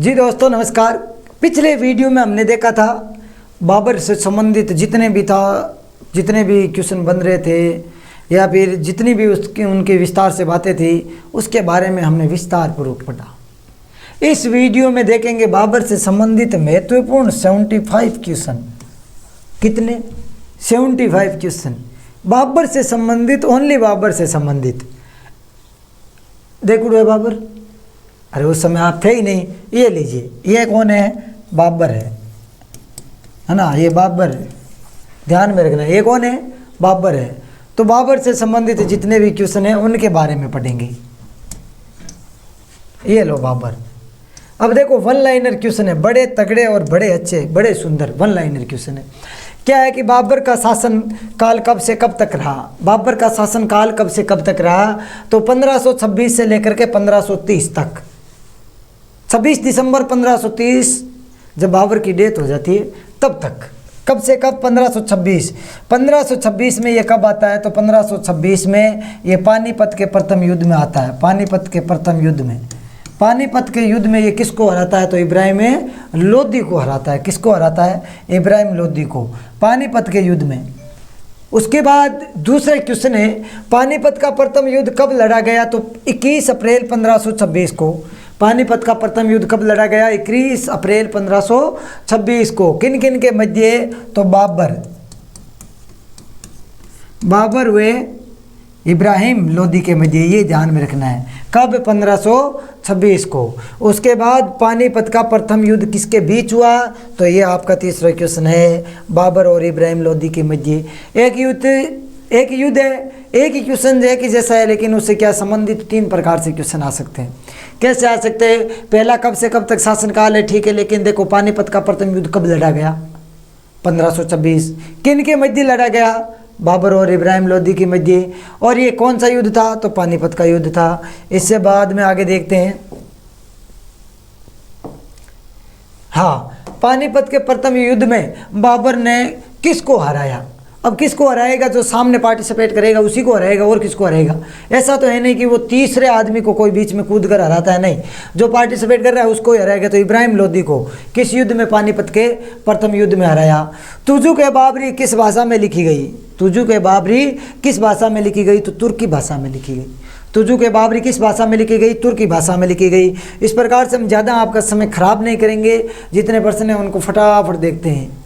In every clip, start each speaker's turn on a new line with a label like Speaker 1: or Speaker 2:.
Speaker 1: जी दोस्तों नमस्कार। पिछले वीडियो में हमने देखा था बाबर से संबंधित जितने भी क्वेश्चन बन रहे थे या फिर जितनी भी उनके विस्तार से बातें थी उसके बारे में हमने विस्तार पूर्वक पढ़ा। इस वीडियो में देखेंगे बाबर से संबंधित महत्वपूर्ण 75 क्वेश्चन। कितने? 75 क्वेश्चन बाबर से संबंधित, ओनली बाबर से संबंधित। देखो बाबर, अरे उस समय आप थे ही नहीं। ये लीजिए, ये कौन है? बाबर है ना, ये बाबर है, ध्यान में रखना। ये कौन है? बाबर है। तो बाबर से संबंधित जितने भी क्वेश्चन हैं उनके बारे में पढ़ेंगे। ये लो बाबर। अब देखो वन लाइनर क्वेश्चन है, बड़े तगड़े और बड़े अच्छे, बड़े सुंदर वन लाइनर क्वेश्चन है। क्या है कि बाबर का शासन काल कब से कब तक रहा? बाबर का शासन काल कब से कब तक रहा? तो 1526 से लेकर के 1530 तक। 26 दिसंबर 1530 जब बाबर की डेथ हो जाती है तब तक। कब से कब? 1526। 1526 में ये कब आता है? तो 1526 में ये पानीपत के प्रथम युद्ध में आता है। पानीपत के प्रथम युद्ध में, पानीपत के युद्ध में ये किसको हराता है? तो इब्राहिम लोदी को हराता है। किसको हराता है? इब्राहिम लोदी को, पानीपत के युद्ध में। उसके बाद दूसरा क्वेश्चन है, पानीपत का प्रथम युद्ध कब लड़ा गया? तो 21 अप्रैल 1526 को। पानीपत का प्रथम युद्ध कब लड़ा गया? 21 अप्रैल 1526 को। किन किन के मध्य? तो बाबर हुए इब्राहिम लोदी के मध्य। ये ध्यान में रखना है। कब? 1526 को। उसके बाद पानीपत का प्रथम युद्ध किसके बीच हुआ? तो ये आपका तीसरा क्वेश्चन है, बाबर और इब्राहिम लोदी के मध्य। एक युद्ध है, एक ही क्वेश्चन एक ही जैसा है, लेकिन उससे क्या संबंधित 3 प्रकार से क्वेश्चन आ सकते हैं। कैसे आ सकते हैं? पहला, कब से कब तक शासनकाल है, ठीक है, लेकिन देखो पानीपत का प्रथम युद्ध कब लड़ा गया? 1526। किन के मध्य लड़ा गया? बाबर और इब्राहिम लोदी के मध्य। और ये कौन सा युद्ध था? तो पानीपत का युद्ध था। इससे बाद में आगे देखते हैं। हाँ, पानीपत के प्रथम युद्ध में बाबर ने किसको हराया? अब किसको हराएगा? जो सामने पार्टिसिपेट करेगा उसी को हराएगा, और किसको हराएगा? ऐसा तो है नहीं कि वो तीसरे आदमी को कोई बीच में कूद कर हराता है, नहीं, जो पार्टिसिपेट कर रहा है उसको ही हराएगा। तो इब्राहिम लोदी को किस युद्ध में? पानीपत के प्रथम युद्ध में हराया। तुजुक ए बाबरी किस भाषा में लिखी गई? तुजुक ए बाबरी किस भाषा में लिखी गई? तो तुर्की भाषा में लिखी गई। तुजुक ए बाबरी किस भाषा में लिखी गई? तुर्की भाषा में लिखी गई। इस प्रकार से हम ज़्यादा आपका समय खराब नहीं करेंगे, जितने प्रश्न हैं उनको फटाफट देखते हैं।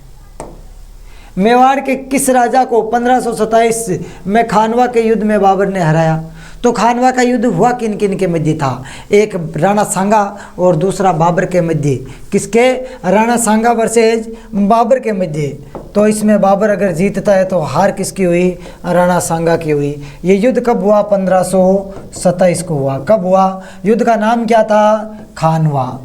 Speaker 1: मेवाड़ के किस राजा को 1527 में खानवा के युद्ध में बाबर ने हराया? तो खानवा का युद्ध हुआ किन किन के मध्य था? एक राणा सांगा और दूसरा बाबर के मध्य। किसके? राणा सांगा वर्सेज बाबर के मध्य। तो इसमें बाबर अगर जीतता है तो हार किसकी हुई? राणा सांगा की हुई। ये युद्ध कब हुआ? 1527 को हुआ। कब हुआ? युद्ध का नाम क्या था? खानवा।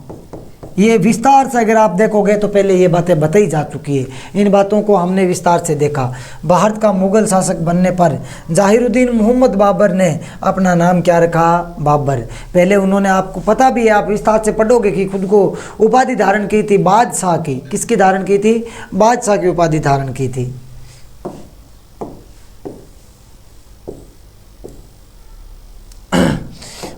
Speaker 1: ये विस्तार से अगर आप देखोगे तो पहले ये बातें बताई जा चुकी है। इन बातों को हमने विस्तार से देखा। भारत का मुगल शासक बनने पर जहीरुद्दीन मोहम्मद बाबर ने अपना नाम क्या रखा? बाबर। पहले उन्होंने, आपको पता भी है, आप विस्तार से पढ़ोगे कि खुद को उपाधि धारण की थी बादशाह की। किसकी धारण की थी? बादशाह की उपाधि धारण की थी।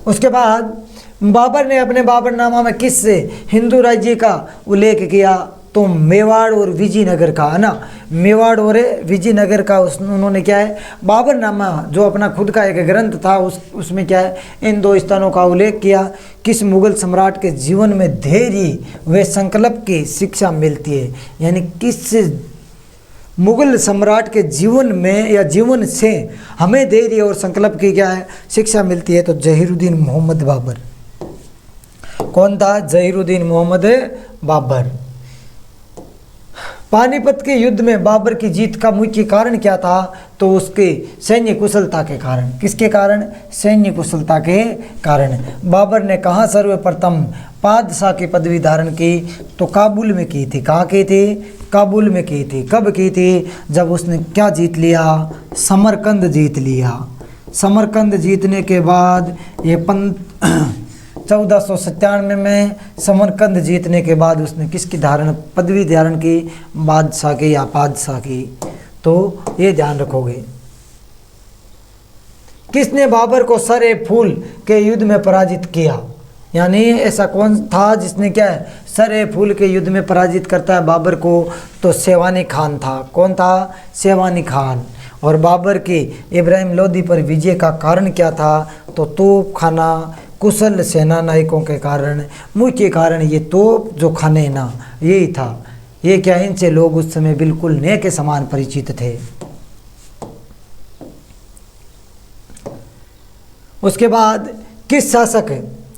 Speaker 1: उसके बाद बाबर ने अपने बाबरनामा में किस हिंदू राज्य का उल्लेख किया? तो मेवाड़ और विजयनगर का, है ना, मेवाड़ और विजयनगर का उन्होंने क्या है? बाबरनामा जो अपना खुद का एक ग्रंथ था उसमें क्या है? इन 2 स्थानों का उल्लेख किया। किस मुगल सम्राट के जीवन में धैर्य व संकल्प की शिक्षा मिलती है? यानी किस मुगल सम्राट के जीवन में या जीवन से हमें धैर्य और संकल्प की क्या है? शिक्षा मिलती है। तो जहीरुद्दीन मोहम्मद बाबर। कौन था? जहीरुद्दीन मोहम्मद बाबर। पानीपत के युद्ध में बाबर की जीत का मुख्य कारण क्या था? तो उसके सैन्य कुशलता के कारण। किसके कारण? सैन्य कुशलता के कारण। बाबर ने कहाँ सर्वप्रथम बादशाह की पदवी धारण की? तो काबुल में की थी। कहाँ की थी? काबुल में की थी। कब की थी? जब उसने क्या जीत लिया? समरकंद जीत लिया। समरकंद जीतने के बाद ये 1497 में समरकंद जीतने के बाद उसने किसकी पदवी धारण की? बादशाह की या बादशाह की। तो ये ध्यान रखोगे। किसने बाबर को सर ए फूल के युद्ध में पराजित किया? यानी ऐसा कौन था जिसने क्या है सर फूल के युद्ध में पराजित करता है बाबर को, तो सेवानी खान था। कौन था? सेवानी खान। और बाबर के इब्राहिम लोदी पर विजय का कारण क्या था? तो तोप खाना, कुशल सेना नायकों के कारण, मुख्य कारण ये तोप जो खाने ना यही था। ये क्या, इनसे लोग उस समय बिल्कुल नए के समान परिचित थे। उसके बाद किस शासक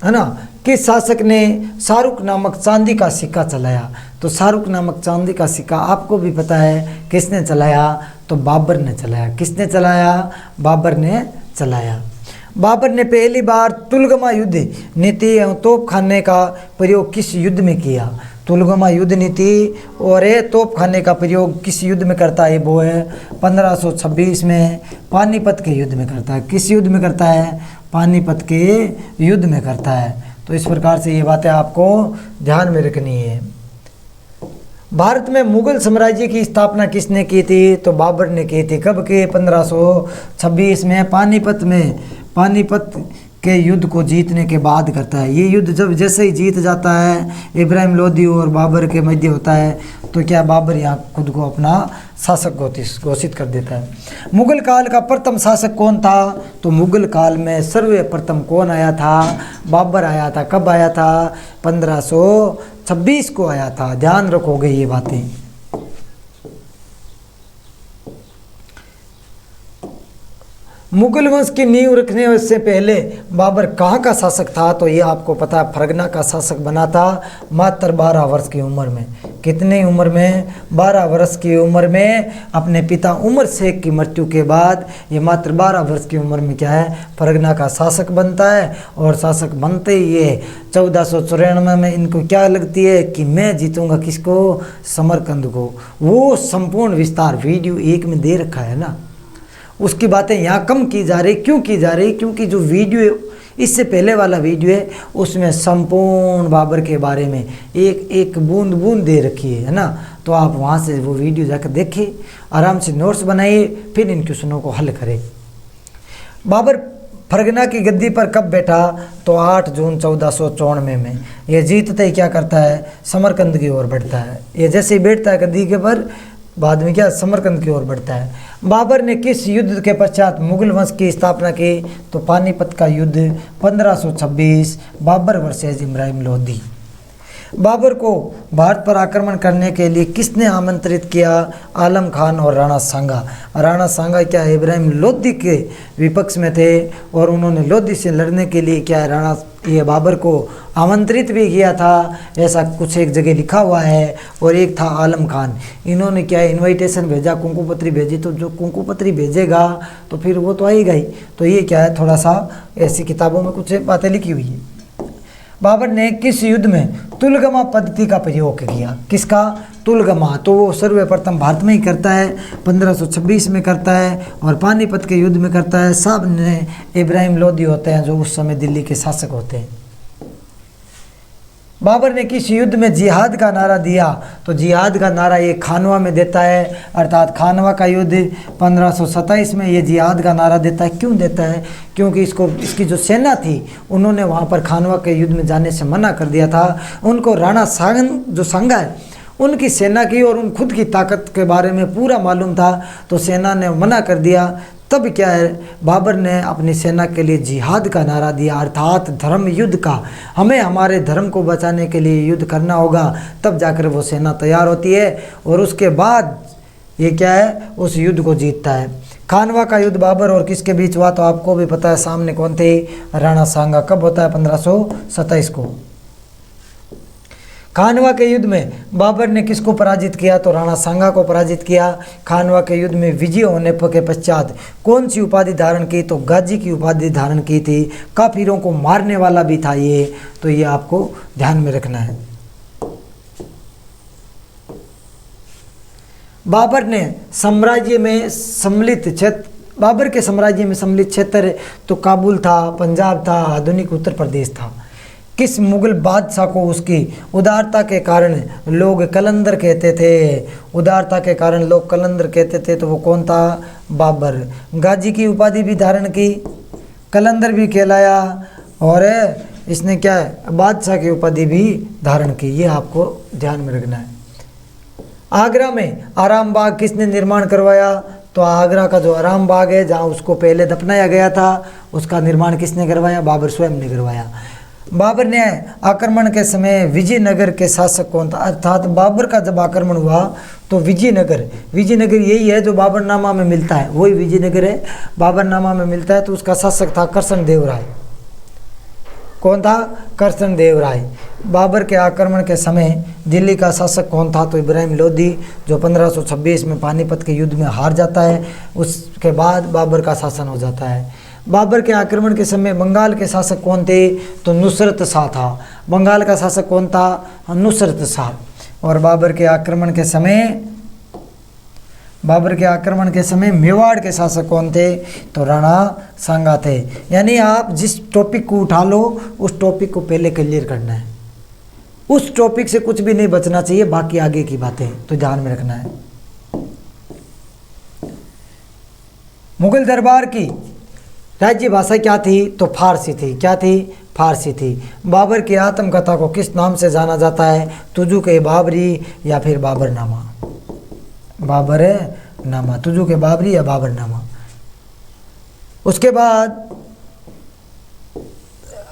Speaker 1: है ना, किस शासक ने शाहरुख नामक चांदी का सिक्का चलाया? तो शाहरुख नामक चांदी का सिक्का आपको भी पता है किसने चलाया? तो बाबर ने चलाया। किसने चलाया? बाबर ने चलाया। बाबर ने पहली बार तुलगमा युद्ध नीति एवं तोपखाने का प्रयोग किस युद्ध में किया? तुलगमा युद्ध नीति और तोपखाने का प्रयोग किस युद्ध में करता है? वो है 1526 में पानीपत के युद्ध में करता है। किस युद्ध में करता है? पानीपत के युद्ध में करता है। तो इस प्रकार से ये बातें आपको ध्यान में रखनी है। भारत में मुगल साम्राज्य की स्थापना किसने की थी? तो बाबर ने की थी। कब के? 1526 में पानीपत के युद्ध को जीतने के बाद करता है। ये युद्ध जब जैसे ही जीत जाता है, इब्राहिम लोदी और बाबर के मध्य होता है, तो क्या बाबर यहाँ खुद को अपना शासक घोषित कर देता है। मुगल काल का प्रथम शासक कौन था? तो मुगल काल में सर्वप्रथम कौन आया था? बाबर आया था। कब आया था? 1526 को आया था। ध्यान रखोगे ये बातें। मुगल वंश की नींव रखने से पहले बाबर कहाँ का शासक था? तो ये आपको पता है, फरगना का शासक बना था मात्र 12 वर्ष की उम्र में। कितनी उम्र में? 12 वर्ष की उम्र में अपने पिता उमर शेख की मृत्यु के बाद ये मात्र 12 वर्ष की उम्र में क्या है, फरगना का शासक बनता है। और शासक बनते ही ये 1494 में इनको क्या लगती है कि मैं जीतूंगा किसको? समरकंद को। वो संपूर्ण विस्तार वीडियो 1 में दे रखा है ना, उसकी बातें यहाँ कम की जा रही। क्यों की जा रही? क्योंकि जो वीडियो इससे पहले वाला वीडियो है उसमें संपूर्ण बाबर के बारे में एक एक बूंद बूंद दे रखी है ना। तो आप वहाँ से वो वीडियो जाकर देखें, आराम से नोट्स बनाइए, फिर इन क्वेश्चनों को हल करें। बाबर फरगना की गद्दी पर कब बैठा? तो 8 जून 1494 में। ये जीतते ही क्या करता है? समरकंद की ओर बढ़ता है। ये जैसे ही बैठता है गद्दी के पर, बाद में क्या, समरकंद की ओर बढ़ता है। बाबर ने किस युद्ध के पश्चात मुगल वंश की स्थापना की? तो पानीपत का युद्ध 1526, बाबर वर्सेज इब्राहिम लोदी। बाबर को भारत पर आक्रमण करने के लिए किसने आमंत्रित किया? आलम खान और राणा सांगा। राणा सांगा क्या इब्राहिम लोदी के विपक्ष में थे और उन्होंने लोदी से लड़ने के लिए क्या है ये बाबर को आमंत्रित भी किया था, ऐसा कुछ एक जगह लिखा हुआ है। और एक था आलम खान, इन्होंने क्या इनविटेशन भेजा, कुंकुपत्री भेजी। तो जो कुंकुपत्री भेजेगा तो फिर वो तो आएगा ही। तो ये क्या है, थोड़ा सा ऐसी किताबों में कुछ बातें लिखी हुई है। बाबर ने किस युद्ध में तुलगमा पद्धति का प्रयोग किया? किसका? तुलगमा। तो वो सर्वप्रथम भारत में ही करता है, 1526 में करता है और पानीपत के युद्ध में करता है। सब ने इब्राहिम लोदी होते हैं जो उस समय दिल्ली के शासक होते हैं। बाबर ने किस युद्ध में जिहाद का नारा दिया? तो जिहाद का नारा ये खानवा में देता है, अर्थात खानवा का युद्ध 1527 में ये जिहाद का नारा देता है। क्यों देता है? क्योंकि इसकी जो सेना थी उन्होंने वहाँ पर खानवा के युद्ध में जाने से मना कर दिया था। उनको राणा सांगा है उनकी सेना की और उन खुद की ताकत के बारे में पूरा मालूम था, तो सेना ने मना कर दिया। तब क्या है, बाबर ने अपनी सेना के लिए जिहाद का नारा दिया, अर्थात धर्म युद्ध का। हमें हमारे धर्म को बचाने के लिए युद्ध करना होगा, तब जाकर वो सेना तैयार होती है और उसके बाद ये क्या है, उस युद्ध को जीतता है। खानवा का युद्ध बाबर और किसके बीच हुआ? तो आपको भी पता है, सामने कौन थे? राणा सांगा। कब होता है? 1527 को। खानवा के युद्ध में बाबर ने किसको पराजित किया? तो राणा सांगा को पराजित किया। खानवा के युद्ध में विजय होने के पश्चात कौन सी उपाधि धारण की? तो गाजी की उपाधि धारण की थी। काफिरों को मारने वाला भी था ये, तो ये आपको ध्यान में रखना है। बाबर के साम्राज्य में सम्मिलित क्षेत्र तो काबुल था, पंजाब था, आधुनिक उत्तर प्रदेश था। किस मुगल बादशाह को उसकी उदारता के कारण लोग कलंदर कहते थे? उदारता के कारण लोग कलंदर कहते थे, तो वो कौन था? बाबर। गाजी की उपाधि भी धारण की, कलंदर भी कहलाया और इसने क्या है बादशाह की उपाधि भी धारण की, ये आपको ध्यान में रखना है। आगरा में आराम बाग किसने निर्माण करवाया? तो आगरा का जो आराम बाग है जहाँ उसको पहले दफनाया गया था, उसका निर्माण किसने करवाया? बाबर स्वयं ने करवाया। बाबर ने आक्रमण के समय विजयनगर के शासक कौन था? अर्थात बाबर का जब आक्रमण हुआ तो विजयनगर यही है जो बाबरनामा में मिलता है, वही विजयनगर है, बाबरनामा में मिलता है। तो उसका शासक था कृष्णदेव राय। कौन था? कृष्णदेव राय। बाबर के आक्रमण के समय दिल्ली का शासक कौन था? तो इब्राहिम लोदी, जो 1526 में पानीपत के युद्ध में हार जाता है। उसके बाद बाबर का शासन हो जाता है। बाबर के आक्रमण के समय बंगाल के शासक कौन थे? तो नुसरत शाह था। बंगाल का शासक कौन था? नुसरत शाह। और बाबर के आक्रमण के समय मेवाड़ के शासक कौन थे? तो राणा सांगा थे। यानी आप जिस टॉपिक को उठा लो उस टॉपिक को पहले क्लियर करना है, उस टॉपिक से कुछ भी नहीं बचना चाहिए, बाकी आगे की बातें तो ध्यान में रखना है। मुगल दरबार की राज्य भाषा क्या थी? तो फारसी थी। क्या थी? फारसी थी। बाबर की आत्मकथा को किस नाम से जाना जाता है? तुजू के बाबरी या फिर बाबरनामा। बाबरनामा, तुजू के बाबरी या बाबरनामा। उसके बाद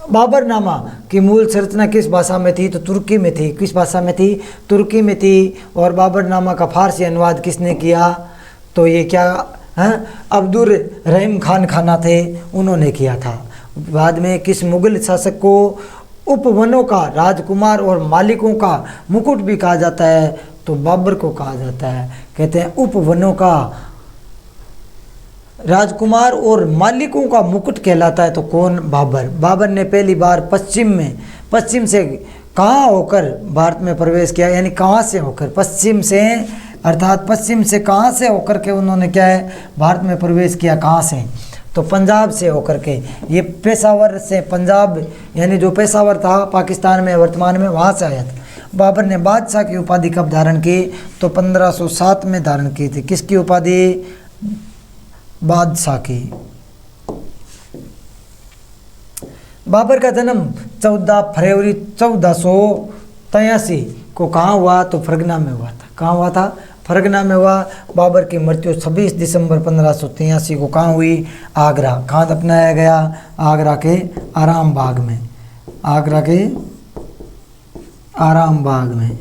Speaker 1: बाबरनामा की मूल संरचना किस भाषा में थी? तो तुर्की में थी। किस भाषा में थी? तुर्की में थी। और बाबरनामा का फारसी अनुवाद किसने किया? तो ये क्या है, अब्दुल रहीम खान खाना थे, उन्होंने किया था। बाद में किस मुगल शासक को उपवनों का राजकुमार और मालिकों का मुकुट भी कहा जाता है? तो बाबर को कहा जाता है। कहते हैं उपवनों का राजकुमार और मालिकों का मुकुट कहलाता है। तो कौन? बाबर। बाबर ने पहली बार पश्चिम से कहाँ होकर भारत में प्रवेश किया? यानी कहाँ से होकर? पश्चिम से, अर्थात पश्चिम से कहाँ से होकर के उन्होंने क्या है भारत में प्रवेश किया? कहाँ से? तो पंजाब से होकर के। ये पेशावर से, पंजाब यानी जो पेशावर था पाकिस्तान में वर्तमान में, वहाँ से आया था। बाबर ने बादशाह की उपाधि कब धारण की? तो 1507 में धारण की थी। किसकी उपाधि? बादशाह की। बाबर का जन्म 14 फरवरी 1483 को कहाँ हुआ? तो फरगना में हुआ था। कहाँ हुआ था? फरगना में हुआ। बाबर की मृत्यु 26 दिसंबर 1583 को कहाँ हुई? आगरा। कहाँ दफनाया गया? आगरा के आराम बाग में। आगरा के आराम बाग में।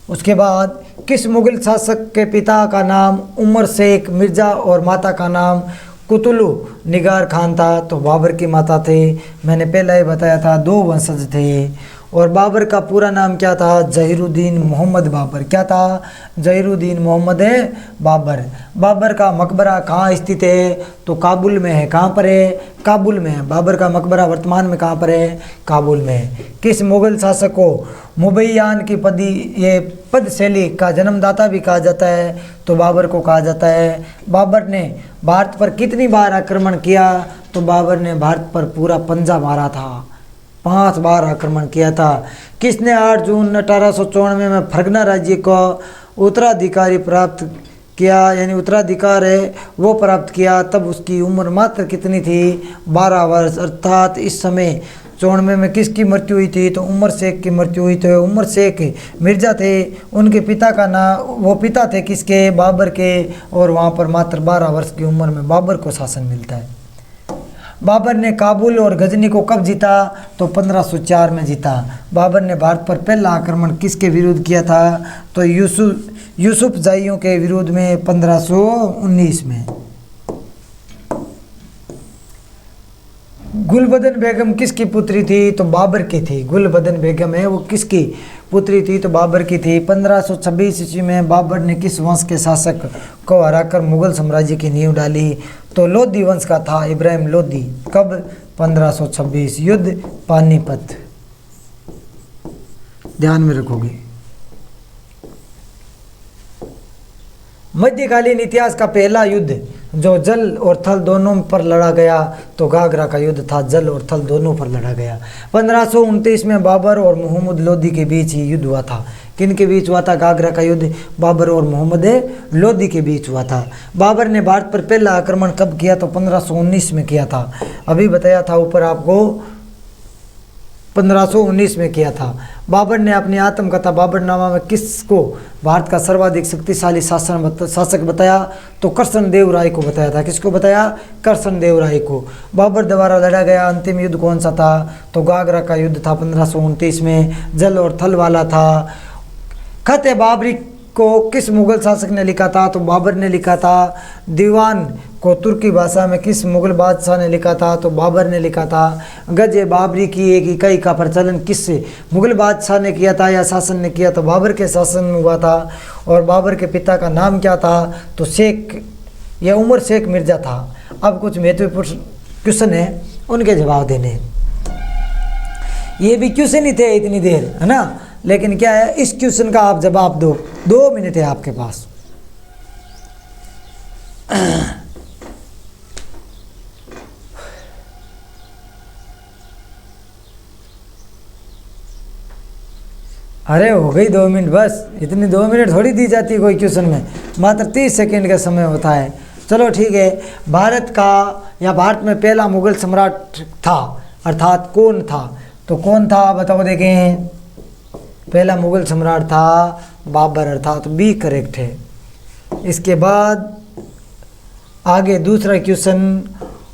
Speaker 1: उसके बाद किस मुगल शासक के पिता का नाम उमर शेख मिर्ज़ा और माता का नाम कुतुलु निगार खान था? तो बाबर की माता थे। मैंने पहले ही बताया था 2 वंशज थे। और बाबर का पूरा नाम क्या था? जहीरुद्दीन मोहम्मद बाबर। क्या था? जहीरुद्दीन मोहम्मद बाबर। बाबर का मकबरा कहाँ स्थित है? तो काबुल में है। कहाँ पर है? काबुल में है। बाबर का मकबरा वर्तमान में कहाँ पर है? काबुल में है। किस मुगल शासक को मुबैयान की पद शैली का जन्मदाता भी कहा जाता है? तो बाबर को कहा जाता है। बाबर ने भारत पर कितनी बार आक्रमण किया? तो बाबर ने भारत पर पूरा पंजा मारा था, 5 बार आक्रमण किया था। किसने 8 जून 1894 में फरगना राज्य को उत्तराधिकारी प्राप्त किया? यानी उत्तराधिकार है वो प्राप्त किया। तब उसकी उम्र मात्र कितनी थी? 12 वर्ष। अर्थात इस समय 94 में किसकी मृत्यु हुई थी? तो उमर शेख की मृत्यु हुई। तो उमर शेख मिर्ज़ा थे, उनके पिता का नाम, वो पिता थे किसके? बाबर के। और वहाँ पर मात्र 12 वर्ष की उम्र में बाबर को शासन मिलता है। बाबर ने काबुल और गजनी को कब जीता? तो 1504 में जीता। बाबर ने भारत पर पहला आक्रमण किसके विरुद्ध किया था? तो यूसुफ जाइयों के विरुद्ध में 1519 में। गुलबदन बेगम किसकी पुत्री थी? तो बाबर की थी। गुलबदन बेगम है वो किसकी पुत्री थी? तो बाबर की थी। 1526 ईस्वी में बाबर ने किस वंश के शासक को हराकर मुगल साम्राज्य की नींव डाली? तो लोधी वंश का था इब्राहिम लोधी। कब? 1526। युद्ध पानीपत, ध्यान में रखोगे। मध्यकालीन इतिहास का पहला युद्ध जो जल और थल दोनों पर लड़ा गया तो घाघरा का युद्ध था। जल और थल दोनों पर लड़ा गया। 1529 में बाबर और मोहम्मद लोधी के बीच ही युद्ध हुआ था। किन के बीच हुआ था गागरा का युद्ध? बाबर और मोहम्मद लोदी के बीच हुआ था। बाबर ने भारत पर पहला आक्रमण कब किया? तो 1519 में किया था। अभी बताया था ऊपर आपको, 1519 में किया था। बाबर ने अपनी आत्मकथा बाबरनामा में किसको भारत का सर्वाधिक शक्तिशाली शासक बताया? तो कृष्ण देव राय को बताया था। किसको बताया? कृष्ण देव राय को। बाबर द्वारा लड़ा गया अंतिम युद्ध कौन सा था? तो गागरा का युद्ध था 1529 में, जल और थल वाला था। खत बाबरी को किस मुगल शासक ने लिखा था? तो बाबर ने लिखा था। दीवान को तुर्की भाषा में किस मुगल बादशाह ने लिखा था? तो बाबर ने लिखा था। गज बाबरी की एक इकाई का प्रचलन किस मुगल बादशाह ने किया था या शासन ने किया? तो बाबर के शासन में हुआ था। और बाबर के पिता का नाम क्या था? तो शेख या उमर शेख मिर्जा था। अब कुछ महत्वपूर्ण क्वेश्चन है, उनके जवाब देने। ये भी क्वेश्चन ही थे इतनी देर, है ना, लेकिन क्या है, इस क्वेश्चन का आप जवाब दो। 2 मिनट है आपके पास। अरे हो गई 2 मिनट, बस इतनी 2 मिनट थोड़ी दी जाती है कोई क्वेश्चन में, मात्र 30 सेकंड का समय होता है। चलो ठीक है। भारत का या भारत में पहला मुगल सम्राट था, अर्थात कौन था? तो कौन था बताओ देखें। पहला मुगल सम्राट था बाबर, अर्थात बी करेक्ट है। इसके बाद आगे दूसरा क्वेश्चन,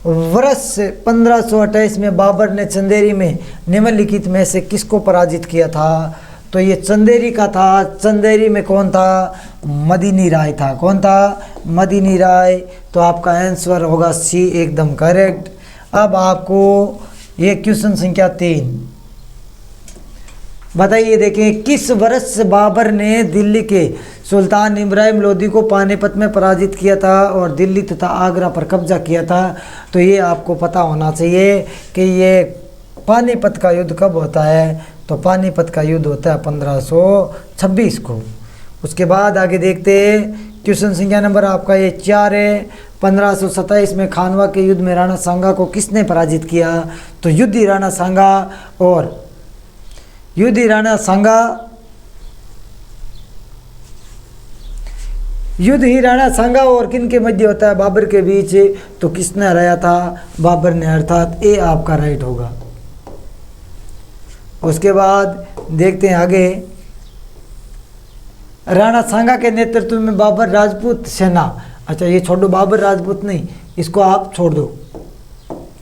Speaker 1: वर्ष 1528 में बाबर ने चंदेरी में निम्नलिखित में से किसको पराजित किया था? तो ये चंदेरी का था। चंदेरी में कौन था? मदीनी राय था। कौन था? मदीनी राय। तो आपका आंसर होगा सी, एकदम करेक्ट। अब आपको ये क्वेश्चन संख्या 3 बताइए, देखें, किस वर्ष बाबर ने दिल्ली के सुल्तान इब्राहिम लोदी को पानीपत में पराजित किया था और दिल्ली तथा आगरा पर कब्जा किया था? तो ये आपको पता होना चाहिए कि ये पानीपत का युद्ध कब होता है? तो पानीपत का युद्ध होता है 1526 को। उसके बाद आगे देखते हैं, क्वेश्चन संख्या नंबर आपका ये 4 है। 1527 में खानवा के युद्ध में राणा सांगा को किसने पराजित किया? तो युद्धि राणा सांगा और युद्धि राणा सांगा, युद्ध ही राणा सांगा और किन के मध्य होता है? बाबर के बीच। तो किसने हराया था? बाबर ने, अर्थात ए आपका राइट होगा। उसके बाद देखते हैं आगे, राणा सांगा के नेतृत्व में बाबर राजपूत सेना, अच्छा ये छोड़ दो, बाबर राजपूत नहीं, इसको आप छोड़ दो।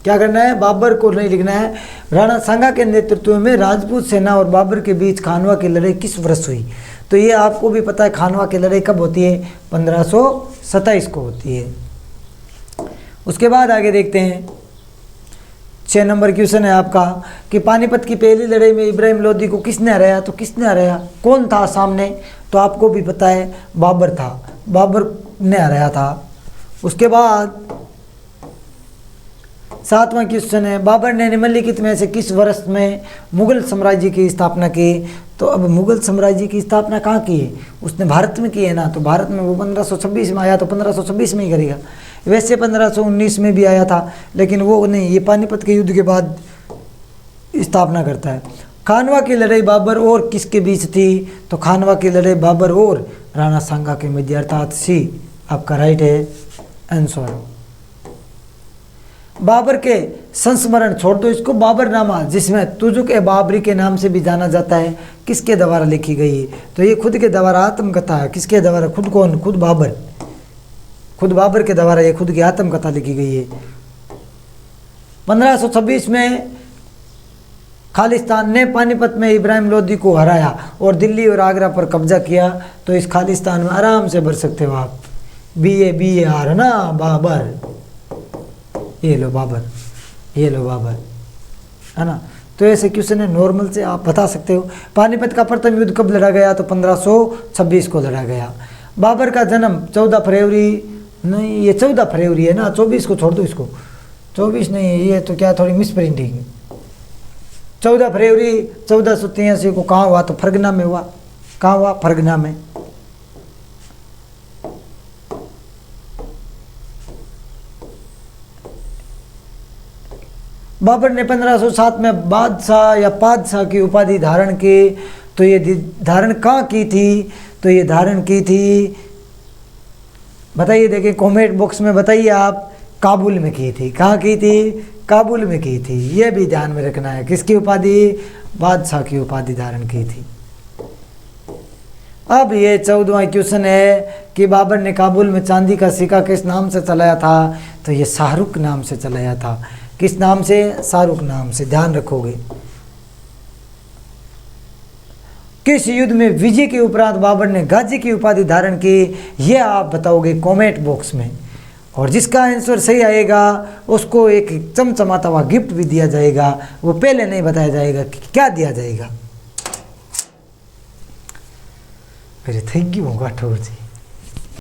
Speaker 1: क्या करना है? बाबर को नहीं लिखना है। राणा सांगा के नेतृत्व में राजपूत सेना और बाबर के बीच खानवा की लड़ाई किस वर्ष हुई? तो ये आपको भी पता है, खानवा की लड़ाई कब होती है? 1527 को होती है। उसके बाद आगे देखते हैं, 6 नंबर क्वेश्चन है आपका कि पानीपत की पहली लड़ाई में इब्राहिम लोदी को किसने हराया? तो किसने हराया? कौन था सामने? तो आपको भी पता है, बाबर था। बाबर ने हराया था। उसके बाद 7वां क्वेश्चन है, बाबर ने निम्नलिखित में से किस वर्ष में मुगल साम्राज्य की स्थापना की? तो अब मुगल साम्राज्य की स्थापना कहाँ की है? उसने भारत में की है ना, तो भारत में वो 1526 में आया, तो 1526 में ही करेगा। वैसे 1519 में भी आया था, लेकिन वो नहीं, ये पानीपत के युद्ध के बाद स्थापना करता है। खानवा की लड़ाई बाबर और किसके बीच थी? तो खानवा की लड़ाई बाबर और राणा सांगा के मध्य, अर्थात सी आपका राइट है आंसर। बाबर के संस्मरण छोड़ दो इसको, बाबरनामा जिसमें तुजुक ए बाबरी के नाम से भी जाना जाता है, किसके द्वारा लिखी गई है? तो ये खुद के द्वारा आत्मकथा है। किसके द्वारा? खुद कौन? खुद बाबर। खुद बाबर के द्वारा ये खुद की आत्मकथा लिखी गई है। 1526 में खालिस्तान ने पानीपत में इब्राहिम लोदी को हराया और दिल्ली और आगरा पर कब्जा किया। तो इस खालिस्तान में आराम से भर सकते हो आप, BABAR है ना, बाबर। ये लो बाबर, ये लो बाबर, है ना। तो ऐसे क्वेश्चन है, नॉर्मल से आप बता सकते हो। पानीपत का प्रथम युद्ध कब लड़ा गया? तो 1526 को लड़ा गया। बाबर का जन्म 14 फरवरी, नहीं ये 14 फरवरी है ना, 24 को छोड़ दो इसको, 24 नहीं है ये, तो क्या थोड़ी मिस प्रिंटिंग। 14 फरवरी 1483 को कहाँ हुआ? तो फरगना में हुआ। कहाँ हुआ? फरगना में। बाबर ने 1507 में बादशाह या पादशाह की उपाधि धारण की। तो तो ये धारण कहाँ की थी? तो ये धारण की थी, बताइए, देखिए कमेंट बॉक्स में बताइए आप। काबुल में की थी। कहाँ की थी? काबुल में की थी। ये भी ध्यान में रखना है। किसकी उपाधि? बादशाह की उपाधि धारण की थी। अब ये 14वां क्वेश्चन है कि बाबर ने काबुल में चांदी का सिक्का किस नाम से चलाया था? तो ये शाहरुख नाम से चलाया था। किस नाम से? शाहरुख नाम से। ध्यान रखोगे। किस युद्ध में विजय के उपरांत बाबर ने गाजी की उपाधि धारण की? ये आप बताओगे कमेंट बॉक्स में। और जिसका आंसर सही आएगा उसको एक चमचमाता हुआ गिफ्ट भी दिया जाएगा। वो पहले नहीं बताया जाएगा कि क्या दिया जाएगा। फिर थैंक यू होगा ठोर जी।